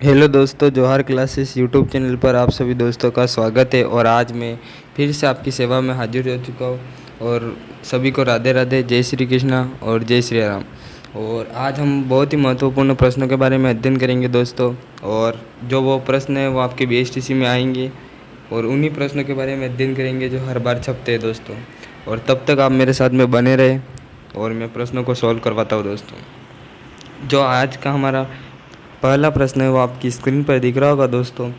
Hello दोस्तों, जौहर classes YouTube channel पर आप सभी दोस्तों का स्वागत है। और आज मैं फिर से आपकी सेवा में हाजिर हो चुका हूँ। और सभी को राधे राधे, जय श्री कृष्णा और जय श्री राम। और आज हम बहुत ही महत्वपूर्ण प्रश्नों के बारे में अध्ययन करेंगे दोस्तों। और जो वो प्रश्न है वो आपके बीएसटीसी में आएंगे और उन्हीं प्रश्नों के बारे में अध्ययन करेंगे जो हर बार छपते हैं दोस्तों। और तब तक आप मेरे साथ में बने रहे और मैं प्रश्नों को सॉल्व करवाता हूँ दोस्तों। जो आज का हमारा पहला प्रश्न है वो आपकी स्क्रीन पर दिख रहा होगा दोस्तों,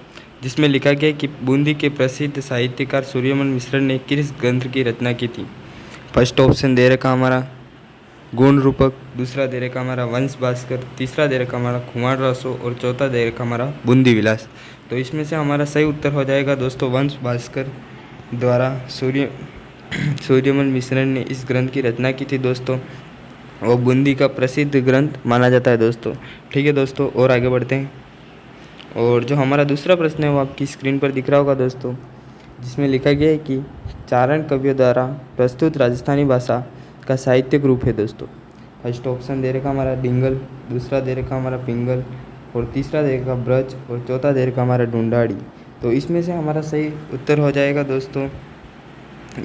जिसमें लिखा गया है कि बूंदी के प्रसिद्ध साहित्यकार सूर्यमन मिश्र ने किस ग्रंथ की रचना की थी। फर्स्ट ऑप्शन दे रखा हमारा गुण रूपक, दूसरा दे रखा हमारा वंश भास्कर, तीसरा दे रखा हमारा खुमार रसो और चौथा दे रखा हमारा बूंदी विलास। तो इसमें से हमारा सही उत्तर हो जाएगा दोस्तों वंश भास्कर द्वारा सूर्यमन मिश्र ने इस ग्रंथ की रचना की थी दोस्तों। वो बूंदी का प्रसिद्ध ग्रंथ माना जाता है दोस्तों। ठीक है दोस्तों, और आगे बढ़ते हैं। और जो हमारा दूसरा प्रश्न है वो आपकी स्क्रीन पर दिख रहा होगा दोस्तों, जिसमें लिखा गया है कि चारण कवियों द्वारा प्रस्तुत राजस्थानी भाषा का साहित्यिक रूप है दोस्तों। फर्स्ट ऑप्शन दे रखा हमारा डिंगल, दूसरा दे रखा हमारा पिंगल और तीसरा दे रखा ब्रज और चौथा दे रखा हमारा ढूंढाड़ी। तो इसमें से हमारा सही उत्तर हो जाएगा दोस्तों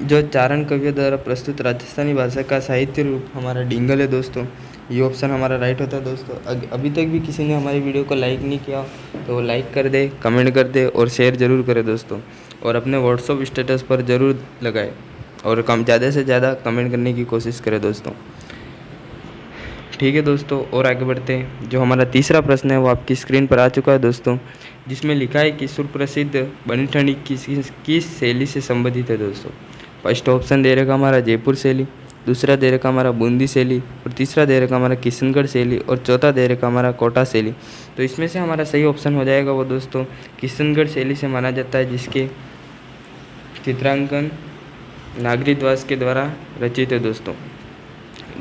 जो चारण कवियों द्वारा प्रस्तुत राजस्थानी भाषा का साहित्य रूप हमारा डिंगल है दोस्तों। ये ऑप्शन हमारा राइट होता है दोस्तों। अभी तक भी किसी ने हमारी वीडियो को लाइक नहीं किया तो वो लाइक कर दे, कमेंट कर दे और शेयर ज़रूर करे दोस्तों। और अपने व्हाट्सअप स्टेटस पर ज़रूर लगाए और ज़्यादा से ज़्यादा कमेंट करने की कोशिश करें दोस्तों। ठीक है दोस्तों, और आगे बढ़ते हैं। जो हमारा तीसरा प्रश्न है वो आपकी स्क्रीन पर आ चुका है दोस्तों, जिसमें लिखा है कि सुप्रसिद्ध बनी ठनी किस शैली से संबंधित है दोस्तों। फर्स्ट ऑप्शन दे रखा हमारा जयपुर शैली, दूसरा दे रखा हमारा बूंदी शैली और तीसरा दे रखा हमारा किशनगढ़ शैली और चौथा दे रखा हमारा कोटा शैली। तो इसमें से हमारा सही ऑप्शन हो जाएगा वो दोस्तों किशनगढ़ शैली से माना जाता है, जिसके चित्रांकन नागरिकवास के द्वारा रचित है दोस्तों।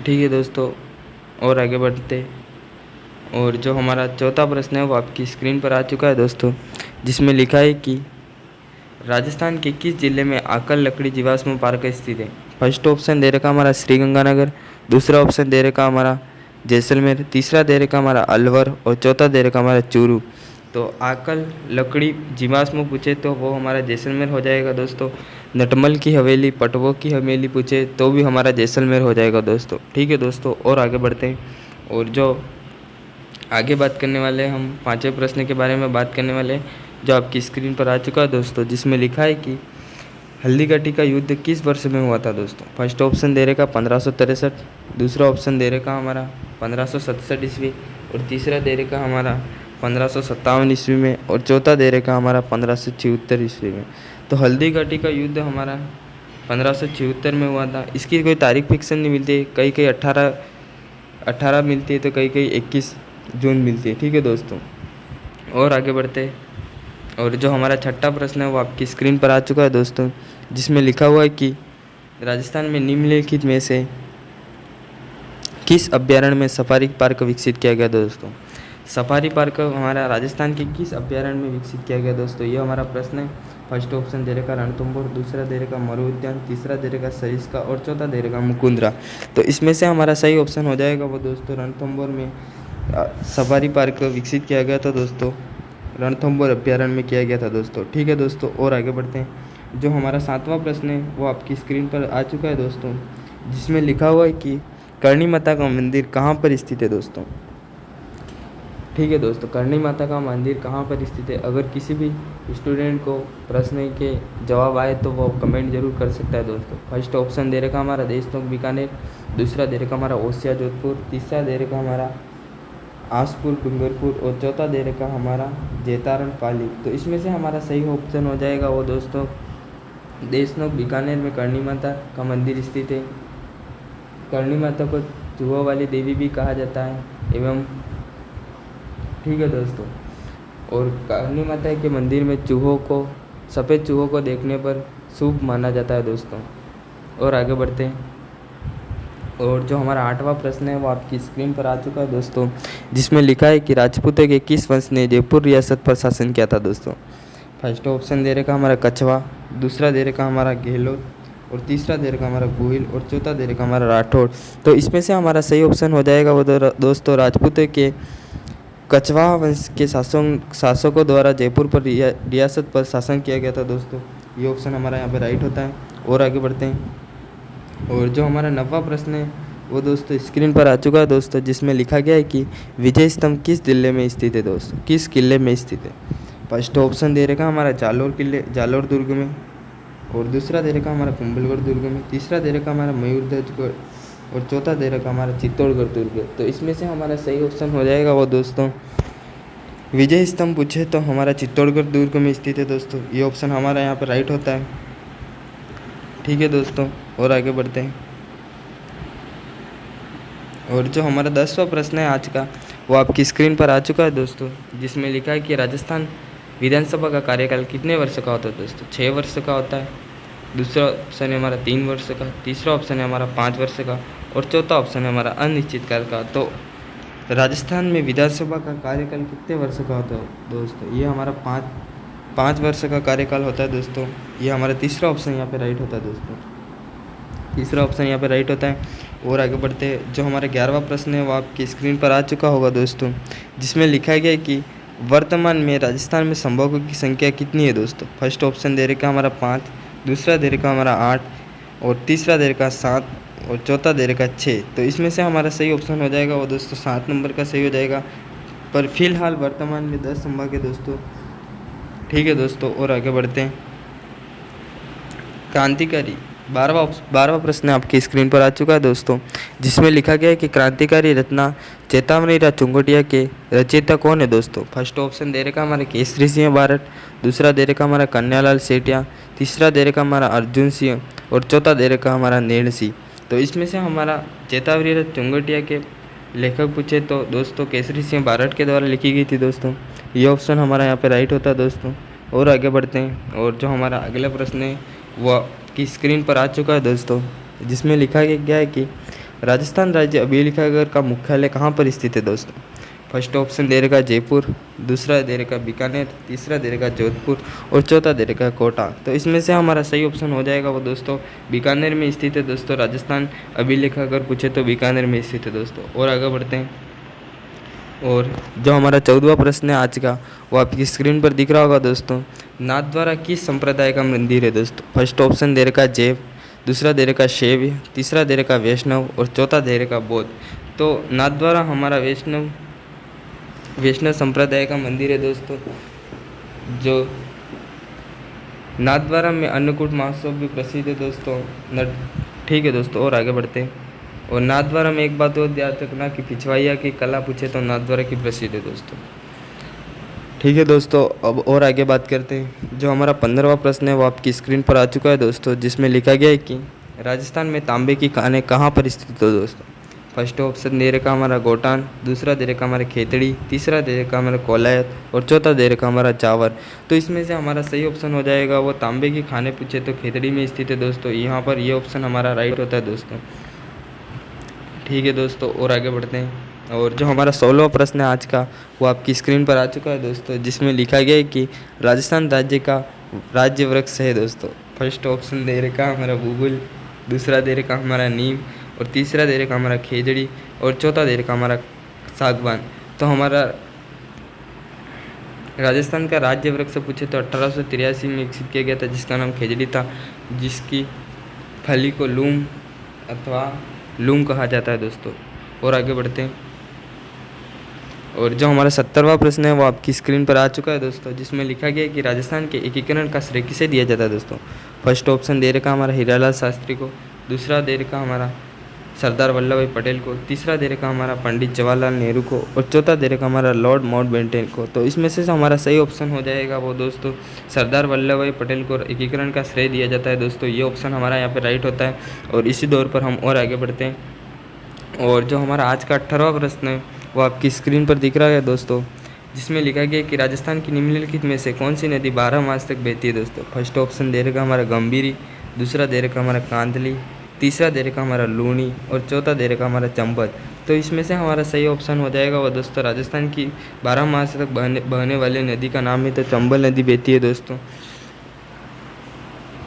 ठीक है दोस्तों, और आगे बढ़ते। और जो हमारा चौथा प्रश्न है वो आपकी स्क्रीन पर आ चुका है दोस्तों, जिसमें लिखा है कि राजस्थान के किस जिले में आकल लकड़ी जीवाश्म पार्क स्थित है। फर्स्ट ऑप्शन दे रखा हमारा श्रीगंगानगर, दूसरा ऑप्शन दे रखा हमारा जैसलमेर, तीसरा दे रखा हमारा अलवर और चौथा दे रखा हमारा चूरू। तो आकल लकड़ी जीवाश्म पूछे तो वो हमारा जैसलमेर हो जाएगा दोस्तों। नटमल की हवेली, पटवों की हवेली पूछे तो भी हमारा जैसलमेर हो जाएगा दोस्तों। ठीक है दोस्तों, और आगे बढ़ते हैं। और जो आगे बात करने वाले हैं, हम पाँचवें प्रश्न के बारे में बात करने वाले हैं, जो आपकी स्क्रीन पर आ चुका है दोस्तों, जिसमें लिखा है कि हल्दीघाटी का युद्ध किस वर्ष में हुआ था दोस्तों। फर्स्ट ऑप्शन दे रखा 1563, दूसरा ऑप्शन दे रखा हमारा 1567 ईस्वी और तीसरा दे रखा हमारा 1557 ईस्वी में और चौथा दे रखा हमारा 1576 ईस्वी में। तो हल्दीघाटी का युद्ध हमारा 1576 में हुआ था। इसकी कोई तारीख फिक्सन नहीं मिलती, कई कई 18 मिलती है तो कई कई 21 जून मिलती है। ठीक है दोस्तों, और आगे बढ़ते हैं। और जो हमारा छठा प्रश्न है वो आपकी स्क्रीन पर आ चुका है दोस्तों, जिसमें लिखा हुआ है कि राजस्थान में निम्नलिखित में से किस अभ्यारण्य में सफारी पार्क विकसित किया गया दोस्तों। सफारी पार्क हमारा राजस्थान के किस अभ्यारण्य में विकसित किया गया दोस्तों, ये हमारा प्रश्न है। फर्स्ट ऑप्शन दे रखा रणथंभौर, दूसरा दे रखा मरु उद्यान, तीसरा दे रखा सरिस्का और चौथा दे रखा मुकुंदरा। तो इसमें से हमारा सही ऑप्शन हो जाएगा वो दोस्तों रणथंभौर में सफारी पार्क विकसित किया गया था दोस्तों। रणथंभौर अभ्यारण्य में किया गया था दोस्तों। ठीक है दोस्तों, और आगे बढ़ते हैं। जो हमारा सातवां प्रश्न है वो आपकी स्क्रीन पर आ चुका है दोस्तों, जिसमें लिखा हुआ है कि करणी माता का मंदिर कहाँ पर स्थित है दोस्तों। ठीक है दोस्तों, करणी माता का मंदिर कहाँ पर स्थित है। अगर किसी भी स्टूडेंट को प्रश्न के जवाब आए तो वो कमेंट जरूर कर सकता है दोस्तों। फर्स्ट ऑप्शन दे रखा हमारा देशनोक बीकानेर, दूसरा दे रखा हमारा ओसिया जोधपुर, तीसरा दे रखा हमारा आसपुर डूंगरपुर और चौथा दे रखा हमारा जैतारण पाली। तो इसमें से हमारा सही ऑप्शन हो जाएगा वो दोस्तों देशनोक बीकानेर में करणी माता का मंदिर स्थित है। करणी माता को चूहों वाली देवी भी कहा जाता है एवं ठीक है दोस्तों, और करणी माता के मंदिर में सफ़ेद चूहों को देखने पर शुभ माना जाता है दोस्तों। और आगे बढ़ते हैं। और जो हमारा आठवां प्रश्न है वो आपकी स्क्रीन पर आ चुका है दोस्तों, जिसमें लिखा है कि राजपूतों के किस वंश ने जयपुर रियासत पर शासन किया था दोस्तों। फर्स्ट ऑप्शन दे रखा हमारा कछवा, दूसरा दे रखा हमारा गहलोत और तीसरा दे रखा हमारा गोहिल और चौथा दे रखा हमारा राठौड़। तो इसमें से हमारा सही ऑप्शन हो जाएगा वो दोस्तों राजपूतों के कछवाहा वंश के शासकों द्वारा जयपुर पर रियासत पर शासन किया गया था दोस्तों। ये ऑप्शन हमारा यहाँ पे राइट होता है। और आगे बढ़ते हैं। और जो हमारा 9वां प्रश्न है वो दोस्तों स्क्रीन पर आ चुका है दोस्तों, जिसमें लिखा गया है कि विजय स्तंभ किस जिले में स्थित है दोस्तों, किस किले में स्थित है। फर्स्ट ऑप्शन दे रखा हमारा जालोर दुर्ग में, और दूसरा दे रखा हमारा कुंभलगढ़ दुर्ग में, तीसरा दे रखा हमारा मयूरध्वजगढ़, और चौथा दे रखा हमारा चित्तौड़गढ़ दुर्ग। तो इसमें से हमारा सही ऑप्शन हो जाएगा वो दोस्तों विजय स्तंभ पूछे तो हमारा चित्तौड़गढ़ दुर्ग में स्थित है दोस्तों। ये ऑप्शन हमारा यहाँ पर राइट होता है। ठीक है दोस्तों, और आगे बढ़ते हैं। और जो हमारा 10वां प्रश्न है आज का वो आपकी स्क्रीन पर आ चुका है दोस्तों, जिसमें लिखा है कि राजस्थान विधानसभा का कार्यकाल कितने वर्ष का होता है दोस्तों। 6 वर्ष का होता है। दूसरा ऑप्शन है हमारा 3 वर्ष का, तीसरा ऑप्शन है हमारा 5 वर्ष का, और चौथा ऑप्शन है हमारा अनिश्चित काल का। तो राजस्थान में विधानसभा का कार्यकाल कितने वर्ष का होता है दोस्तों। ये हमारा 5 वर्ष का कार्यकाल होता है दोस्तों। ये हमारा तीसरा ऑप्शन यहाँ पे राइट होता है दोस्तों। तीसरा ऑप्शन यहाँ पे राइट होता है। और आगे बढ़ते हैं। जो हमारा 11वां प्रश्न है वो आपकी स्क्रीन पर आ चुका होगा दोस्तों, जिसमें लिखा गया है कि वर्तमान में राजस्थान में संभागों की संख्या कितनी है दोस्तों। फर्स्ट ऑप्शन दे रखा हमारा 5, दूसरा दे रखा हमारा 8, और तीसरा दे रखा 7, और चौथा दे रखा 6। तो इसमें से हमारा सही ऑप्शन हो जाएगा वो दोस्तों 7 नंबर का सही हो जाएगा। पर फिलहाल वर्तमान में 10 संभाग है दोस्तों। ठीक है दोस्तों, और आगे बढ़ते हैं। क्रांतिकारी 12वां प्रश्न आपकी स्क्रीन पर आ चुका है दोस्तों, जिसमें लिखा गया है कि क्रांतिकारी रत्ना चेतावनी राव चुंगटिया के रचयिता कौन है दोस्तों। फर्स्ट ऑप्शन दे रखा हमारे केसरी सिंह बारट, दूसरा दे रखा हमारा कन्यालाल सेठिया, तीसरा दे रखा हमारा अर्जुन सिंह, और चौथा दे रखा हमारा नैण सिंह। तो इसमें से हमारा चेतावनी राव चुंगटिया के लेखक पूछे तो दोस्तों केसरी सिंह बारट के द्वारा लिखी गई थी दोस्तों। ये ऑप्शन हमारा यहाँ पे राइट होता है दोस्तों। और आगे बढ़ते हैं। और जो हमारा अगला प्रश्न है वो की स्क्रीन पर आ चुका है दोस्तों, जिसमें लिखा गया है कि राजस्थान राज्य अभिलेखागार का मुख्यालय कहाँ पर स्थित है दोस्तों। फर्स्ट ऑप्शन दे रखा जयपुर, दूसरा दे रखा बीकानेर, तीसरा दे रखा जोधपुर, और चौथा दे रखा कोटा। तो इसमें से हमारा सही ऑप्शन हो जाएगा वो दोस्तों बीकानेर में स्थित है दोस्तों। राजस्थान अभिलेखागार पूछे तो बीकानेर में स्थित है दोस्तों। और आगे बढ़ते हैं। और जो हमारा 14वां प्रश्न है आज का वो आपकी स्क्रीन पर दिख रहा होगा दोस्तों, नाथद्वारा किस संप्रदाय का मंदिर है दोस्तों। फर्स्ट ऑप्शन दे रखा जैव, दूसरा दे रखा शैव, तीसरा दे रखा वैष्णव, और चौथा दे रखा बौद्ध। तो नाथद्वारा हमारा वैष्णव संप्रदाय का मंदिर है दोस्तों। जो नाथद्वारा में अन्नकूट महोत्सव भी प्रसिद्ध है दोस्तों। ठीक है दोस्तों, और आगे बढ़ते हैं। और नाथद्वारा में एक बात और याद रखना कि पिछवाइया की कला पूछे तो नाथद्वारा की प्रसिद्ध है दोस्तों। ठीक है दोस्तों, अब और आगे बात करते हैं। जो हमारा 15वां प्रश्न है वो आपकी स्क्रीन पर आ चुका है दोस्तों, जिसमें लिखा गया है कि राजस्थान में तांबे की खानें कहाँ पर स्थित हो दोस्तों। फर्स्ट ऑप्शन दे रखा हमारा गोटान, दूसरा दे रखा हमारा खेतड़ी, तीसरा दे रखा हमारा कोलायत, और चौथा दे रखा हमारा चावर। तो इसमें से हमारा सही ऑप्शन हो जाएगा वो तांबे की खाने पूछे तो खेतड़ी में स्थित है दोस्तों। यहाँ पर ये ऑप्शन हमारा राइट होता है दोस्तों। ठीक है दोस्तों, और आगे बढ़ते हैं। और जो हमारा 16वां प्रश्न है आज का वो आपकी स्क्रीन पर आ चुका है दोस्तों, जिसमें लिखा गया है कि राजस्थान राज्य का राज्य वृक्ष है दोस्तों। फर्स्ट ऑप्शन दे रखा हमारा बुबुल, दूसरा दे रखा हमारा नीम, और तीसरा दे रखा हमारा खेजड़ी, और चौथा दे रखा हमारा सागवान। तो हमारा राजस्थान का राज्य वृक्ष पूछे तो 1883 में विकसित किया गया था, जिसका नाम खेजड़ी था, जिसकी फली को लूम अथवा लूम कहा जाता है दोस्तों। और आगे बढ़ते हैं। और जो हमारा 70वां प्रश्न है वो आपकी स्क्रीन पर आ चुका है दोस्तों, जिसमें लिखा गया है कि राजस्थान के एकीकरण का श्रेय किसे दिया जाता है दोस्तों। फर्स्ट ऑप्शन दे रखा हमारा हीरालाल शास्त्री को, दूसरा दे रखा हमारा सरदार वल्लभ भाई पटेल को, तीसरा दे रखा हमारा पंडित जवाहरलाल नेहरू को, और चौथा दे रखा हमारा लॉर्ड माउंटबेटन को। तो इसमें से हमारा सही ऑप्शन हो जाएगा वो दोस्तों सरदार वल्लभ भाई पटेल को एकीकरण का श्रेय दिया जाता है दोस्तों। ये ऑप्शन हमारा यहाँ पे राइट होता है। और इसी दौर पर हम और आगे बढ़ते हैं। और जो हमारा आज का 18वां प्रश्न है वो आपकी स्क्रीन पर दिख रहा है दोस्तों, जिसमें लिखा गया है कि राजस्थान की निम्नलिखित में से कौन सी नदी 12 मास तक बहती है दोस्तों। फर्स्ट ऑप्शन दे रखा हमारा गंभीरी, दूसरा दे रखा हमारा कांदली, तीसरा दे रखा हमारा लूनी, और चौथा दे रखा हमारा चंबल। तो इसमें से हमारा सही ऑप्शन हो जाएगा वो दोस्तों राजस्थान की 12 मास तक बहने वाली नदी का नाम है तो चंबल नदी बहती है दोस्तों।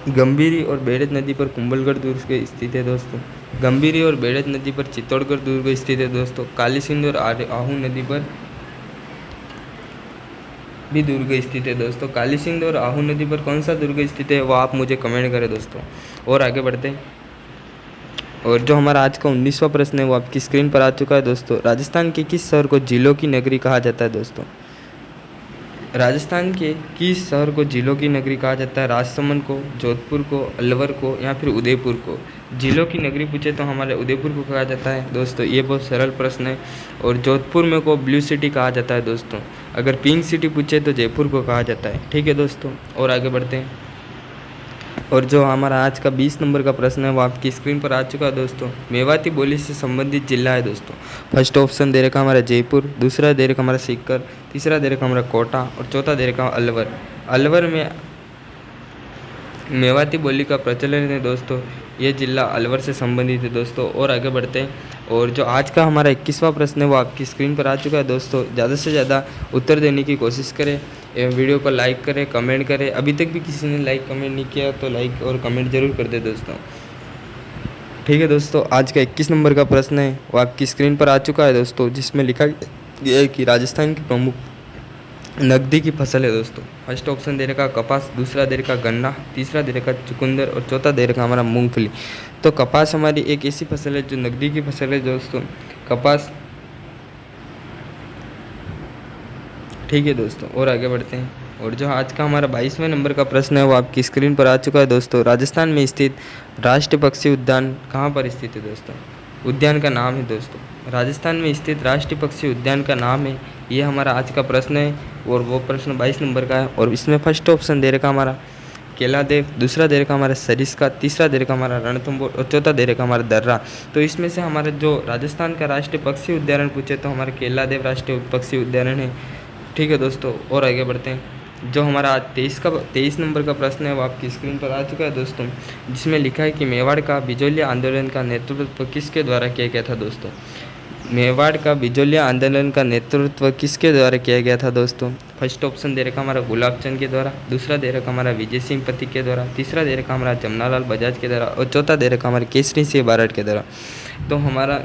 गंभीरी और बेड़त नदी पर कुंभलगढ़ दुर्ग स्थित है दोस्तों। गंभीरी और बेड़त नदी पर चित्तौड़गढ़ दुर्ग स्थित है दोस्तों। काली सिंधु और आहू नदी पर भी दुर्ग स्थित है दोस्तों। काली सिंध और आहू नदी पर कौन सा दुर्ग स्थित है वो आप मुझे कमेंट करें दोस्तों। और आगे बढ़ते हैं। और जो हमारा आज का 19वां प्रश्न है वो आपकी स्क्रीन पर आ चुका है दोस्तों। राजस्थान के किस शहर को झीलों की नगरी कहा जाता है दोस्तों? राजस्थान के किस शहर को झीलों की नगरी कहा जाता है? राजसमंद को, जोधपुर को, अलवर को या फिर उदयपुर को? झीलों की नगरी पूछे तो हमारे उदयपुर को कहा जाता है दोस्तों। ये बहुत सरल प्रश्न है। और जोधपुर में को ब्लू सिटी कहा जाता है दोस्तों। अगर पिंक सिटी पूछे तो जयपुर को कहा जाता है। ठीक है दोस्तों, और आगे बढ़ते हैं। और जो हमारा आज का 20 नंबर का प्रश्न है वो आपकी स्क्रीन पर आ चुका है दोस्तों। मेवाती बोली से संबंधित जिला है दोस्तों। फर्स्ट ऑप्शन दे रखा हमारा जयपुर, दूसरा दे रखा हमारा सीकर, तीसरा दे रखा हमारा कोटा और चौथा दे रखा अलवर। अलवर में मेवाती बोली का प्रचलन है दोस्तों। ये जिला अलवर से संबंधित है दोस्तों। और आगे बढ़ते हैं। और जो आज का हमारा 21वां प्रश्न है वो आपकी स्क्रीन पर आ चुका है दोस्तों। ज़्यादा से ज़्यादा उत्तर देने की कोशिश करें एवं वीडियो को लाइक करें, कमेंट करें। अभी तक भी किसी ने लाइक कमेंट नहीं किया तो लाइक और कमेंट जरूर कर दे दोस्तों। ठीक है दोस्तों, आज का 21 नंबर का प्रश्न है वो आपकी स्क्रीन पर आ चुका है दोस्तों, जिसमें लिखा गया है कि राजस्थान की प्रमुख नकदी की फसल है दोस्तों। फर्स्ट ऑप्शन दे रखा कपास, दूसरा दे रखा गन्ना, तीसरा दे रखा चुकंदर और चौथा दे रखा हमारा मूंगफली। तो कपास हमारी एक ऐसी फसल है जो नकदी की फसल है दोस्तों। कपास। ठीक है दोस्तों, और आगे बढ़ते हैं। और जो आज का हमारा 22वें नंबर का प्रश्न है वो आपकी स्क्रीन पर आ चुका है दोस्तों। राजस्थान में स्थित राष्ट्रीय पक्षी उद्यान कहाँ पर स्थित है दोस्तों? उद्यान का नाम है दोस्तों। राजस्थान में स्थित राष्ट्रीय पक्षी उद्यान का नाम है, ये हमारा आज का प्रश्न है। और वो प्रश्न 22 नंबर का है। और इसमें फर्स्ट ऑप्शन दे रखा हमारा केलादेव, दूसरा दे रखा हमारा सरिस्का, तीसरा दे रखा हमारा रणथंभौर और चौथा दे रखा हमारा दर्रा। तो इसमें से हमारा जो राजस्थान का राष्ट्रीय पक्षी उद्यान पूछे तो हमारा केलादेव राष्ट्रीय पक्षी उद्यान है। ठीक है दोस्तों, और आगे बढ़ते हैं। जो हमारा 23 नंबर का प्रश्न है वो आपकी स्क्रीन पर आ चुका है दोस्तों, जिसमें लिखा है कि मेवाड़ का बिजोलिया आंदोलन का नेतृत्व किसके द्वारा किया गया था दोस्तों? मेवाड़ का बिजोलिया आंदोलन का नेतृत्व किसके द्वारा किया गया था दोस्तों? फर्स्ट ऑप्शन दे रखा हमारा गुलाब चंद के द्वारा, दूसरा दे रखा हमारा विजय सिंह पति के द्वारा, तीसरा दे रखा हमारा जमनालाल बजाज के द्वारा और चौथा दे रखा हमारे केसरी सिंह बारठ के द्वारा। तो हमारा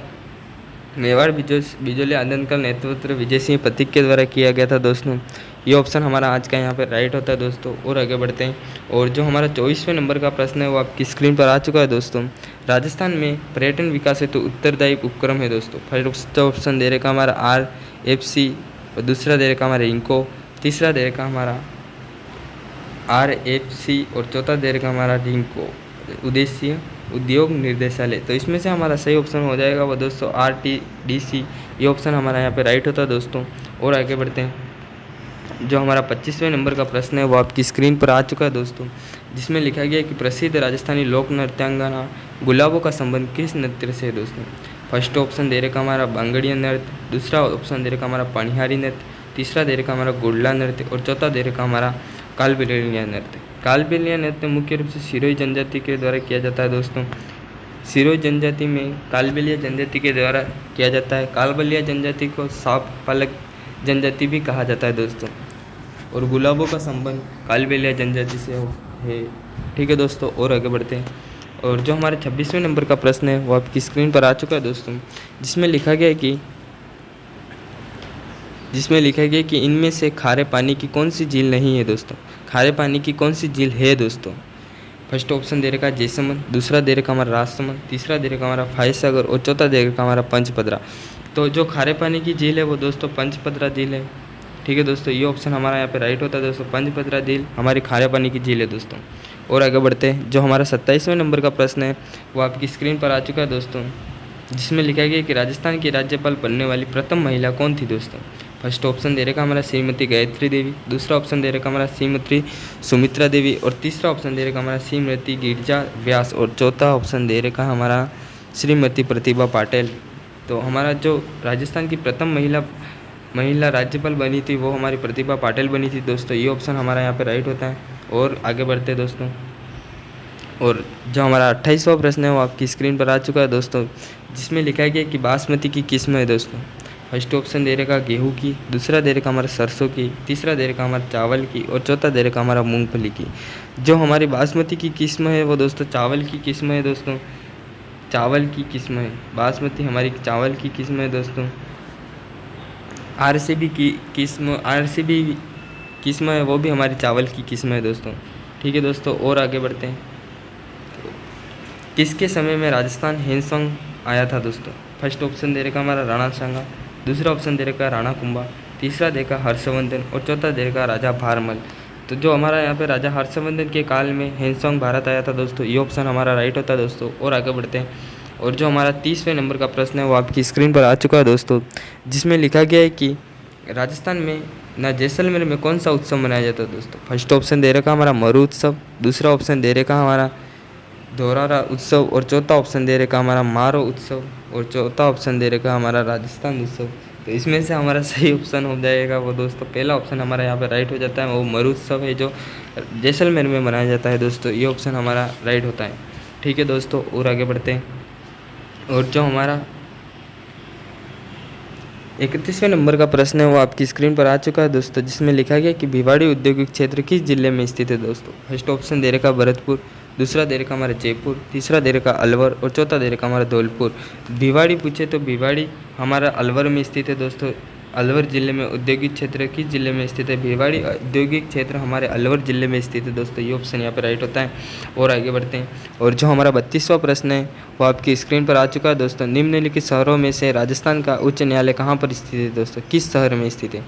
मेवाड़ बिजोलिया आंदोलन का नेतृत्व विजय सिंह पथिक के द्वारा किया गया था दोस्तों। ये ऑप्शन हमारा आज का यहाँ पे राइट होता है दोस्तों। और आगे बढ़ते हैं। और जो हमारा 24वें नंबर का प्रश्न है वो आपकी स्क्रीन पर आ चुका है दोस्तों। राजस्थान में पर्यटन विकास हेतु उत्तरदायी उपक्रम है दोस्तों। फर्स्ट ऑप्शन दे रखा हमारा RFC और दूसरा दे रखा हमारा इंको, तीसरा दे रखा हमारा RFC और चौथा दे रखा हमारा रिंको उद्देश्य उद्योग निर्देशालय। तो इसमें से हमारा सही ऑप्शन हो जाएगा वो दोस्तों RTDC। ये ऑप्शन हमारा यहाँ पे राइट होता है दोस्तों। और आगे बढ़ते हैं। जो हमारा 25वें नंबर का प्रश्न है वो आपकी स्क्रीन पर आ चुका है दोस्तों, जिसमें लिखा गया है कि प्रसिद्ध राजस्थानी लोक नृत्यांगना गुलाबों का संबंध किस नृत्य से है दोस्तों? फर्स्ट ऑप्शन दे रखा हमारा बांगड़िया नृत्य, दूसरा ऑप्शन दे रखा हमारा पनिहारी नृत्य, तीसरा दे रखा हमारा गुड़ला नृत्य और चौथा दे रखा हमारा कालबेलिया नृत्य। कालबेलिया नृत्य मुख्य रूप से सिरोही जनजाति के द्वारा किया जाता है दोस्तों। सिरोही जनजाति में कालबेलिया जनजाति के द्वारा किया जाता है। कालबेलिया जनजाति को सांप पालक जनजाति भी कहा जाता है दोस्तों। और गुलाबों का संबंध कालबेलिया जनजाति से है। ठीक है दोस्तों, और आगे बढ़ते हैं। और जो हमारे 26वें नंबर का प्रश्न है वो आपकी स्क्रीन पर आ चुका है दोस्तों, जिसमें लिखा गया है कि इनमें से खारे पानी की कौन सी झील नहीं है दोस्तों? खारे पानी की कौन सी झील है दोस्तों? फर्स्ट ऑप्शन दे रखा है जयसमंद, दूसरा दे रखा हमारा राजसमंद, तीसरा दे रखा हमारा फायसागर और चौथा दे रखा हमारा पंचपदरा। तो जो खारे पानी की झील है वो दोस्तों पंचपदरा झील है। ठीक है दोस्तों, ये ऑप्शन हमारा यहाँ पे राइट होता है दोस्तों। पंचपदरा झील हमारी खारे पानी की झील है दोस्तों। और आगे बढ़ते हैं। जो हमारा 27वें नंबर का प्रश्न है वो आपकी स्क्रीन पर आ चुका है दोस्तों, जिसमें लिखा गया है कि राजस्थान की राज्यपाल बनने वाली प्रथम महिला कौन थी दोस्तों? फर्स्ट ऑप्शन दे रखा हमारा श्रीमती गायत्री देवी, दूसरा ऑप्शन दे रखा हमारा श्रीमती सुमित्रा देवी और तीसरा ऑप्शन दे रखा हमारा श्रीमती गिरिजा व्यास और चौथा ऑप्शन दे रखा हमारा श्रीमती प्रतिभा पाटिल। तो हमारा जो राजस्थान की प्रथम महिला राज्यपाल बनी थी वो हमारी प्रतिभा पाटिल बनी थी दोस्तों। ये ऑप्शन हमारा यहाँ पे राइट होता है। और आगे बढ़ते हैं दोस्तों। और जो हमारा 28वां प्रश्न है वो आपकी स्क्रीन पर आ चुका है दोस्तों, जिसमें लिखा गया कि बासमती की किस्म है दोस्तों। फर्स्ट ऑप्शन दे रखा गेहूँ की, दूसरा दे रखा हमारा सरसों की, तीसरा दे रखा हमारा चावल की और चौथा दे रखा हमारा मूंगफली की। जो हमारी बासमती की किस्म है वो दोस्तों चावल की किस्म है दोस्तों। चावल की किस्म है बासमती, हमारी चावल की किस्म है दोस्तों। RCB की किस्म है वो भी हमारी चावल की किस्म है दोस्तों। ठीक है दोस्तों, और आगे बढ़ते हैं। किसके समय में राजस्थान हैंसोंग आया था दोस्तों? फर्स्ट ऑप्शन दे रखा हमारा राणा सांगा, दूसरा ऑप्शन दे रखा राणा कुंभा, तीसरा देखा हर्षवर्धन और चौथा दे रखा राजा भारमल। तो जो हमारा यहाँ पे राजा हर्षवर्धन के काल में हैंसोंग भारत आया था दोस्तों, ये ऑप्शन हमारा राइट होता है दोस्तों। और आगे बढ़ते हैं, और जो हमारा 30वें नंबर का प्रश्न है वो आपकी स्क्रीन पर आ चुका है दोस्तों, जिसमें लिखा गया है कि राजस्थान में ना जैसलमेर में कौन सा उत्सव मनाया जाता है दोस्तों? फर्स्ट ऑप्शन दे रखा हमारा मरु उत्सव, दूसरा ऑप्शन दे रखा हमारा धोरारा उत्सव और चौथा ऑप्शन दे रखा हमारा मारो उत्सव और चौथा ऑप्शन दे रखा हमारा राजस्थान उत्सव। तो इसमें से हमारा सही ऑप्शन हो जाएगा वो दोस्तों, पहला ऑप्शन हमारा यहाँ पे राइट हो जाता है, वो मरु उत्सव है जो जैसलमेर में मनाया जाता है दोस्तों, ये ऑप्शन हमारा राइट होता है। ठीक है दोस्तों, और आगे बढ़ते हैं, और जो हमारा 31वें नंबर का प्रश्न है वो आपकी स्क्रीन पर आ चुका है दोस्तों, जिसमें लिखा गया कि भिवाड़ी औद्योगिक क्षेत्र किस जिले में स्थित है दोस्तों? फर्स्ट ऑप्शन दे रखा भरतपुर, दूसरा दे रखा हमारा जयपुर, तीसरा दे रखा अलवर और चौथा दे रखा हमारा धौलपुर। भिवाड़ी पूछे तो भिवाड़ी हमारा अलवर में स्थित है दोस्तों। अलवर जिले में औद्योगिक क्षेत्र किस जिले में स्थित है? भिवाड़ी औद्योगिक क्षेत्र हमारे अलवर जिले में स्थित है दोस्तों, ये ऑप्शन यहाँ पर राइट होता है। और आगे बढ़ते हैं, और जो हमारा 32वां प्रश्न है वो आपकी स्क्रीन पर आ चुका है दोस्तों। निम्नलिखित शहरों में से राजस्थान का उच्च न्यायालय कहाँ पर स्थित है दोस्तों? किस शहर में स्थित है?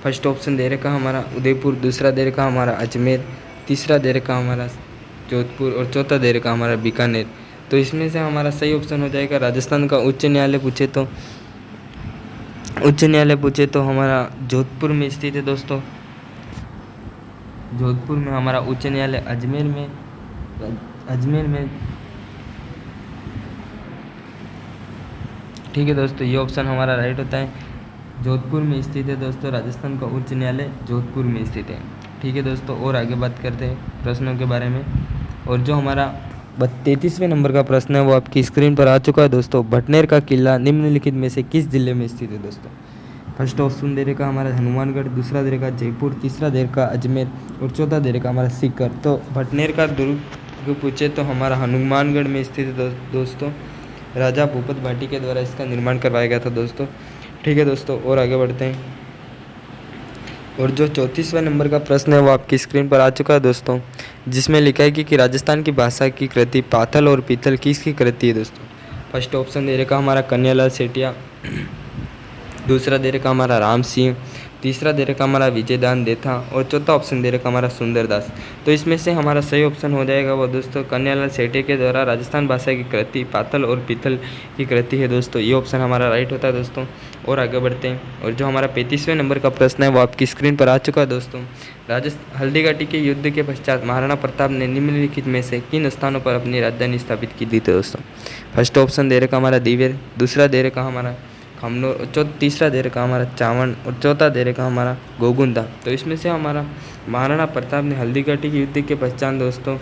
फर्स्ट ऑप्शन दे रखा हमारा उदयपुर, दूसरा दे रखा हमारा अजमेर, तीसरा दे रखा हमारा जोधपुर और चौथा दे रखा हमारा बीकानेर। तो इसमें से हमारा सही ऑप्शन हो जाएगा राजस्थान का उच्च न्यायालय पूछे तो हमारा जोधपुर में स्थित है दोस्तों। जोधपुर में हमारा उच्च न्यायालय अजमेर में ठीक है दोस्तों, ये ऑप्शन हमारा राइट होता है, जोधपुर में स्थित है दोस्तों, राजस्थान का उच्च न्यायालय जोधपुर में स्थित है। ठीक है दोस्तों, और आगे बात करते हैं प्रश्नों के बारे में, और जो हमारा 33वें नंबर का प्रश्न है वो आपकी स्क्रीन पर आ चुका है दोस्तों। भटनेर का किला निम्नलिखित में से किस जिले में स्थित है दोस्तों? फर्स्ट ऑप्शन दे रखा हमारा हनुमानगढ़, दूसरा दे रखा जयपुर, तीसरा दे रखा अजमेर और चौथा दे रखा हमारा सीकर। तो भटनेर का दुर्ग पूछे तो हमारा हनुमानगढ़ में स्थित है दोस्तों। राजा भूपत भाटी के द्वारा इसका निर्माण करवाया गया था दोस्तों। ठीक है दोस्तों, और आगे बढ़ते हैं, और जो 34वें नंबर का प्रश्न है वो आपकी स्क्रीन पर आ चुका है दोस्तों, जिसमें लिखा है कि राजस्थान की भाषा की कृति पाथल और पीतल किसकी कृति है दोस्तों? फर्स्ट ऑप्शन दे रखा हमारा कन्हैयालाल सेठिया, दूसरा दे रखा हमारा राम सिंह, तीसरा दे रखा हमारा विजयदान देथा और चौथा ऑप्शन दे रखा हमारा सुंदरदास। तो इसमें से हमारा सही ऑप्शन हो जाएगा वो दोस्तों कन्हैयालाल सेठिया के द्वारा राजस्थान भाषा की कृति पातल और पीतल की कृति है दोस्तों, ये ऑप्शन हमारा राइट होता है दोस्तों। और आगे बढ़ते हैं, और जो हमारा 35वें नंबर का प्रश्न है वो आपकी स्क्रीन पर आ चुका है दोस्तों। हल्दीघाटी के युद्ध के पश्चात महाराणा प्रताप ने निम्नलिखित में से किन स्थानों पर अपनी राजधानी स्थापित की थी दोस्तों? फर्स्ट ऑप्शन दे रखा हमारा दिवेर, दूसरा दे रखा हमारा खमनोर, तीसरा दे रखा हमारा चावड़ और चौथा दे रखा हमारा गोगुंदा। तो इसमें से हमारा महाराणा प्रताप ने हल्दीघाटी के युद्ध के पश्चात दोस्तों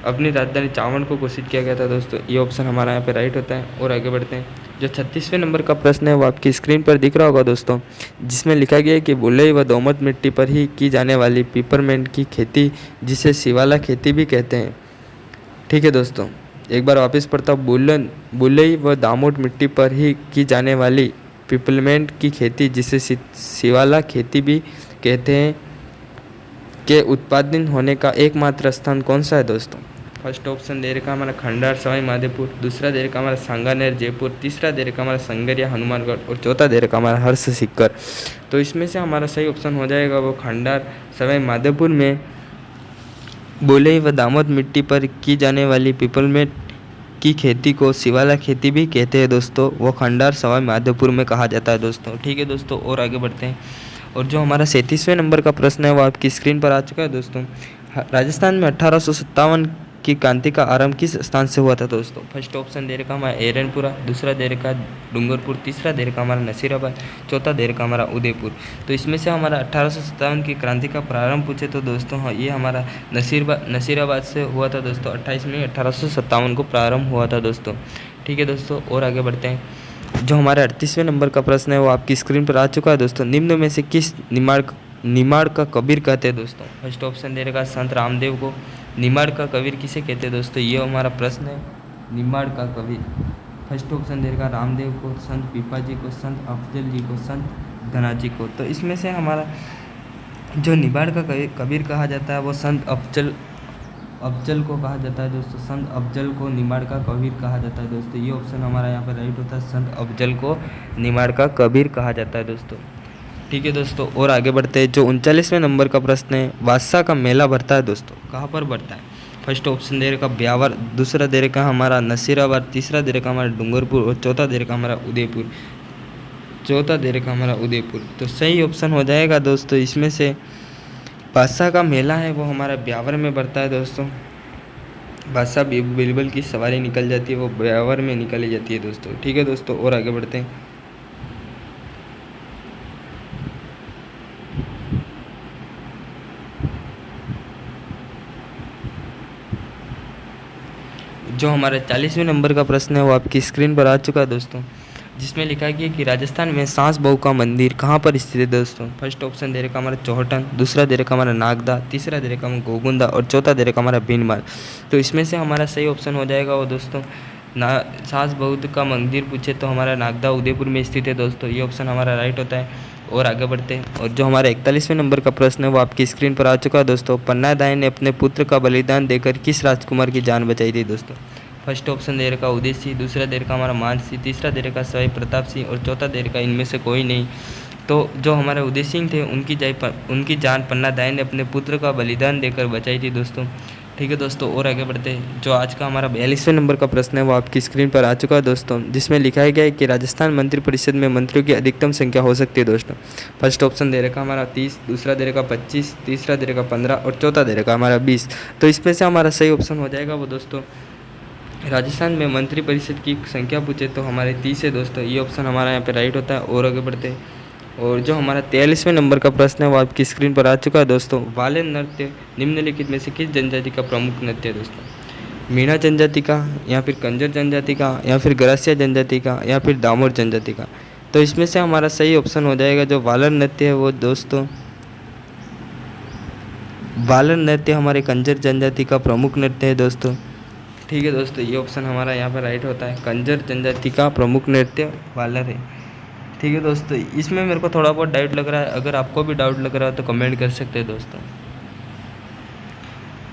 अपनी राजधानी चावड़ को घोषित किया गया था दोस्तों, ये ऑप्शन हमारा यहाँ पे राइट होता है। और आगे बढ़ते हैं, जो 36वें नंबर का प्रश्न है वो आपकी स्क्रीन पर दिख रहा होगा दोस्तों, जिसमें लिखा गया है कि बलुई व दोमट मिट्टी पर ही की जाने वाली पिपरमेंट की खेती, जिसे शिवाला खेती भी कहते हैं। ठीक है दोस्तों, एक बार वापस पढ़ता हूँ, बलुई व दामोट मिट्टी पर ही की जाने वाली पिपरमेंट की खेती, जिसे शिवाला खेती भी कहते हैं, के उत्पादन होने का एकमात्र स्थान कौन सा है दोस्तों? फर्स्ट ऑप्शन दे रखा हमारा खंडार सवाई माधोपुर, दूसरा दे रखा हमारा सांगानेर जयपुर, तीसरा दे रखा हमारा संगरिया हनुमानगढ़ और चौथा दे रखा हमारा हर्ष सीकर। तो इसमें से हमारा सही ऑप्शन हो जाएगा वो खंडार सवाई माधोपुर में बलुई व दामोद मिट्टी पर की जाने वाली पिपरमेंट की खेती को शिवाला खेती भी कहते हैं दोस्तों, वो खंडार सवाई माधोपुर में कहा जाता है दोस्तों। ठीक है दोस्तों, और आगे बढ़ते हैं, और जो हमारा 37वें नंबर का प्रश्न है वो आपकी स्क्रीन पर आ चुका है दोस्तों। राजस्थान में 1857 की क्रांति का आरंभ किस स्थान से हुआ था दोस्तों? फर्स्ट ऑप्शन दे रखा हमारा एरनपुरा, दूसरा दे रखा डूंगरपुर, तीसरा दे रखा हमारा नसीराबाद, चौथा दे रखा हमारा उदयपुर। तो इसमें से हमारा 1857 की क्रांति का प्रारंभ पूछे तो दोस्तों हाँ, ये हमारा नसीराबाद से हुआ था दोस्तों। 28 मई 1857 को प्रारंभ हुआ था दोस्तों। ठीक है दोस्तों, और आगे बढ़ते हैं, जो हमारे 38वें नंबर का प्रश्न है वो आपकी स्क्रीन पर आ चुका है दोस्तों। निम्न में से किस निमाड़ का कबीर कहते हैं दोस्तों? फर्स्ट ऑप्शन दे रखा संत रामदेव को, निमाड़ का कबीर किसे कहते हैं दोस्तों? ये हमारा प्रश्न है, निमाड़ का कबीर। फर्स्ट ऑप्शन दे रखा रामदेव को, संत पीपा जी को, संत अफजल जी को, संत धनाजी को। तो इसमें से हमारा जो निबाड़ का कबीर कहा जाता है वो संत अफजल को कहा जाता है दोस्तों। संत अफजल को निमाड़ का कबीर कहा जाता है दोस्तों। ये ऑप्शन हमारा यहाँ पर राइट होता है, संत अफजल को निमाड़ का कबीर कहा जाता है दोस्तों। ठीक है दोस्तों, और आगे बढ़ते हैं। जो 39वें नंबर का प्रश्न है, बादशाह का मेला भरता है दोस्तों, कहाँ पर भरता है? फर्स्ट ऑप्शन दे रखा ब्यावर, दूसरा दे रखा हमारा नसीराबाद, तीसरा दे रखा हमारा डूंगरपुर और चौथा दे रखा हमारा उदयपुर। चौथा दे रखा हमारा उदयपुर। तो सही ऑप्शन हो जाएगा दोस्तों इसमें से बादशाह का मेला है वो हमारा ब्यावर में भरता है दोस्तों। बादशाह बिरबल की सवारी निकल जाती है वो ब्यावर में निकाली जाती है दोस्तों। ठीक है दोस्तों, और आगे बढ़ते हैं। जो हमारा 40वें नंबर का प्रश्न है वो आपकी स्क्रीन पर आ चुका है दोस्तों, जिसमें लिखा गया कि राजस्थान में सांस बहू का मंदिर कहाँ पर स्थित है दोस्तों। फर्स्ट ऑप्शन दे रखा हमारा चौहटन, दूसरा दे रखा हमारा नागदा, तीसरा दे रखा हमारा गोगुंदा और चौथा दे रखा हमारा भीनमाल। तो इसमें से हमारा सही ऑप्शन हो जाएगा वो दोस्तों सांस बहू का मंदिर पूछे तो हमारा नागदा उदयपुर में स्थित है दोस्तों। ये ऑप्शन हमारा राइट होता है। और आगे बढ़ते हैं। और जो हमारा 41वें नंबर का प्रश्न है वो आपकी स्क्रीन पर आ चुका है दोस्तों। पन्नादाई ने अपने पुत्र का बलिदान देकर किस राजकुमार की जान बचाई थी दोस्तों। फर्स्ट ऑप्शन दे रखा उदय सिंह, दूसरा दे रखा हमारा मान सिंह, तीसरा दे रखा सवाई प्रताप सिंह और चौथा दे रखा इनमें से कोई नहीं। तो जो हमारे उदय सिंह थे उनकी जान पन्ना दाई ने अपने पुत्र का बलिदान देकर बचाई थी दोस्तों। ठीक है दोस्तों, और आगे बढ़ते हैं। जो आज का हमारा 42वें नंबर का प्रश्न है वो आपकी स्क्रीन पर आ चुका है दोस्तों, जिसमें लिखा गया है कि राजस्थान मंत्रिपरिषद में मंत्रियों की अधिकतम संख्या हो सकती है दोस्तों। फर्स्ट ऑप्शन दे रखा हमारा 30, दूसरा दे रखा 25, तीसरा दे रखा 15 और चौथा दे रखा हमारा 20। तो इसमें से हमारा सही ऑप्शन हो जाएगा वो दोस्तों राजस्थान में मंत्रिपरिषद की संख्या पूछे तो हमारे 30 है दोस्तों। ये ऑप्शन हमारा यहाँ पे राइट होता है। और आगे बढ़ते हैं। और जो हमारा 43वें नंबर का प्रश्न है वो आपकी स्क्रीन पर आ चुका है दोस्तों। वाले नृत्य निम्नलिखित में से किस जनजाति का प्रमुख नृत्य है दोस्तों। मीणा जनजाति का, या फिर कंजर जनजाति का, या फिर गरासिया जनजाति का, या फिर दामोर जनजाति का। तो इसमें से हमारा सही ऑप्शन हो जाएगा जो वालर नृत्य है वो दोस्तों वालर नृत्य हमारे कंजर जनजाति का प्रमुख नृत्य है दोस्तों। ठीक है दोस्तों, ये ऑप्शन हमारा यहाँ पर राइट होता है। कंजर जनजाति का प्रमुख नृत्य वालर है। ठीक है दोस्तों, इसमें मेरे को थोड़ा बहुत डाउट लग रहा है, अगर आपको भी डाउट लग रहा है तो कमेंट कर सकते हैं दोस्तों।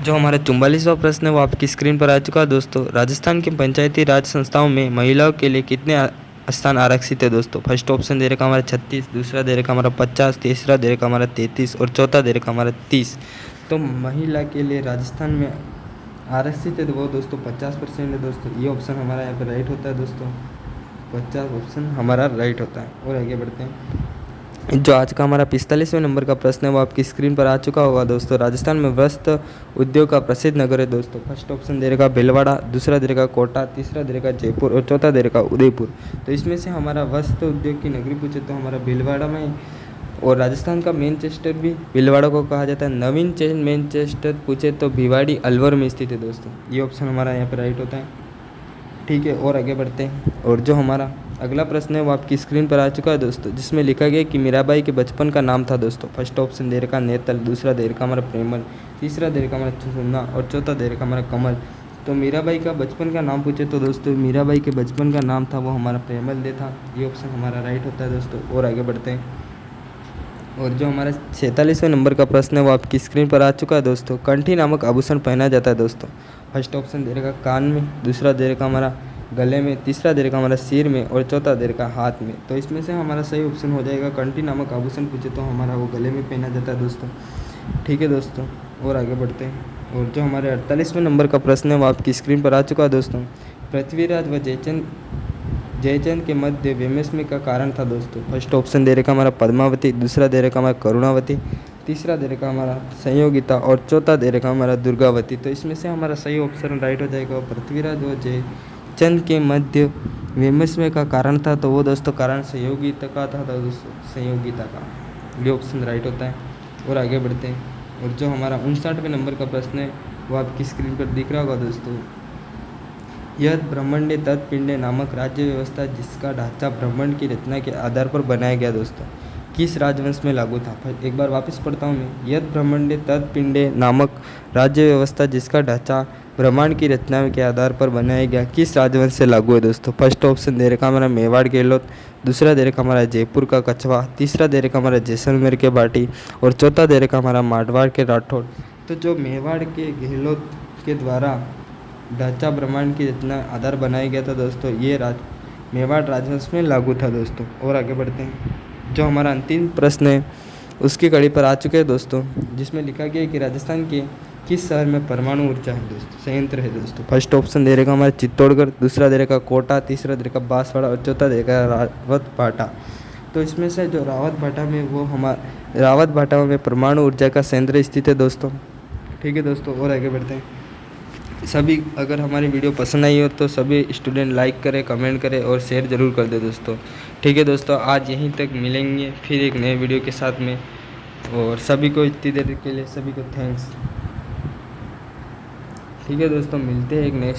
जो हमारा 44वां प्रश्न है वो आपकी स्क्रीन पर आ चुका है दोस्तों। राजस्थान के पंचायती राज संस्थाओं में महिलाओं के लिए कितने स्थान आरक्षित है दोस्तों। फर्स्ट ऑप्शन दे रखा हमारा 36, दूसरा दे रखा हमारा 50, तीसरा दे रखा हमारा 33 और चौथा दे रखा हमारा 30। तो महिला के लिए राजस्थान में आरक्षित है तो वो दोस्तों 50% है दोस्तों। ये ऑप्शन हमारा यहाँ पर राइट होता है दोस्तों, 50 ऑप्शन हमारा राइट होता है। और आगे बढ़ते हैं। जो आज का हमारा 45वें नंबर का प्रश्न है वो आपकी स्क्रीन पर आ चुका होगा दोस्तों। राजस्थान में वस्त्र उद्योग का प्रसिद्ध नगर है दोस्तों। फर्स्ट ऑप्शन दे रखा भीलवाड़ा, दूसरा दे रखा कोटा, तीसरा दे रखा जयपुर और चौथा दे रखा उदयपुर। तो इसमें से हमारा वस्त्र उद्योग की नगरी पूछे तो हमारा भीलवाड़ा में, और राजस्थान का मैनचेस्टर भी भीलवाड़ा को कहा जाता है। नवीन मैनचेस्टर पूछे तो भिवाड़ी अलवर में स्थित है दोस्तों। ये ऑप्शन हमारा यहाँ पर राइट होता है। ठीक है, और आगे बढ़ते हैं। और जो हमारा अगला प्रश्न है वो आपकी स्क्रीन पर आ चुका है दोस्तों, जिसमें लिखा गया कि मीराबाई के बचपन का नाम था दोस्तों। फर्स्ट ऑप्शन दे रखा नेतल, दूसरा दे रखा हमारा प्रेमल, तीसरा दे रखा हमारा सुन्ना और चौथा दे रखा हमारा कमल। तो मीराबाई का बचपन का नाम पूछे तो दोस्तों मीराबाई के बचपन का नाम था वो हमारा प्रेमल दे था। ये ऑप्शन हमारा राइट होता है दोस्तों। और आगे बढ़ते हैं। और जो हमारा 46वें नंबर का प्रश्न है वो आपकी स्क्रीन पर आ चुका है दोस्तों। कंठी नामक आभूषण पहना जाता है दोस्तों। फर्स्ट ऑप्शन दे रखा कान में, दूसरा दे रखा हमारा गले में, तीसरा दे रखा हमारा सिर में और चौथा दे रखा हाथ में। तो इसमें से हमारा सही ऑप्शन हो जाएगा कंठी नामक आभूषण पूछे तो हमारा वो गले में पहना जाता है दोस्तों। ठीक है दोस्तों, और आगे बढ़ते हैं। और जो हमारे 48वें नंबर का प्रश्न है वो आपकी स्क्रीन पर आ चुका है दोस्तों। पृथ्वीराज व जयचंद के मध्य वैमनस्य का कारण था दोस्तों। फर्स्ट ऑप्शन दे रखा हमारा पद्मावती, दूसरा दे रखा हमारा करुणावती, तीसरा दे रखा हमारा संयोगिता और चौथा दे रखा हमारा दुर्गावती। तो इसमें से हमारा सही ऑप्शन राइट हो जाएगा। पृथ्वीराज व जयचंद के मध्य वैमनस्य का कारण था तो वो दोस्तों कारण संयोगिता का था दोस्तों, संयोगिता का। ये ऑप्शन राइट होता है। और आगे बढ़ते हैं। और जो हमारा 59वें नंबर का प्रश्न है वो आपकी स्क्रीन पर दिख रहा होगा दोस्तों। यह ब्रह्मांड तत्पिंड नामक राज्य व्यवस्था जिसका ढांचा ब्रह्मांड की रचना के आधार पर बनाया गया दोस्तों। किस राजवंश में लागू था? एक बार वापस पढ़ता हूँ मैं। यद ब्रह्मांडे तद पिंडे नामक राज्य व्यवस्था जिसका ढांचा ब्रह्मांड की रचना के आधार पर बनाया गया किस राजवंश से लागू है दोस्तों? फर्स्ट ऑप्शन दे रखा हमारा मेवाड़ गहलोत, दूसरा दे रखा हमारा जयपुर का कछवा, तीसरा दे रखा हमारा जैसलमेर के बाटी और चौथा दे रखा हमारा मारवाड़ के राठौड़। तो जो मेवाड़ के गहलोत के द्वारा ढांचा ब्रह्मांड की रचना आधार बनाया गया था दोस्तों, ये मेवाड़ राजवंश में लागू था दोस्तों। और आगे बढ़ते हैं। जो हमारा अंतिम प्रश्न है उसकी कड़ी पर आ चुके हैं दोस्तों, जिसमें लिखा गया है कि राजस्थान के किस शहर में परमाणु ऊर्जा है दोस्तों, संयंत्र है दोस्तों? फर्स्ट ऑप्शन दे रहेगा हमारा चित्तौड़गढ़, दूसरा दे रहेगा कोटा, तीसरा दे रहेगा बांसवाड़ा और चौथा दे रहेगा रावत भाटा। तो इसमें से जो रावत भाटा में वो हमारा रावत भाटा में परमाणु ऊर्जा का संयंत्र स्थित है दोस्तों। ठीक है दोस्तों, और आगे बढ़ते हैं। सभी अगर हमारी वीडियो पसंद आई हो तो सभी स्टूडेंट लाइक करें, कमेंट करें और शेयर ज़रूर कर दें दोस्तों। ठीक है दोस्तों, आज यहीं तक मिलेंगे फिर एक नए वीडियो के साथ में, और सभी को इतनी देर के लिए सभी को थैंक्स। ठीक है दोस्तों, मिलते हैं एक नेक्स्ट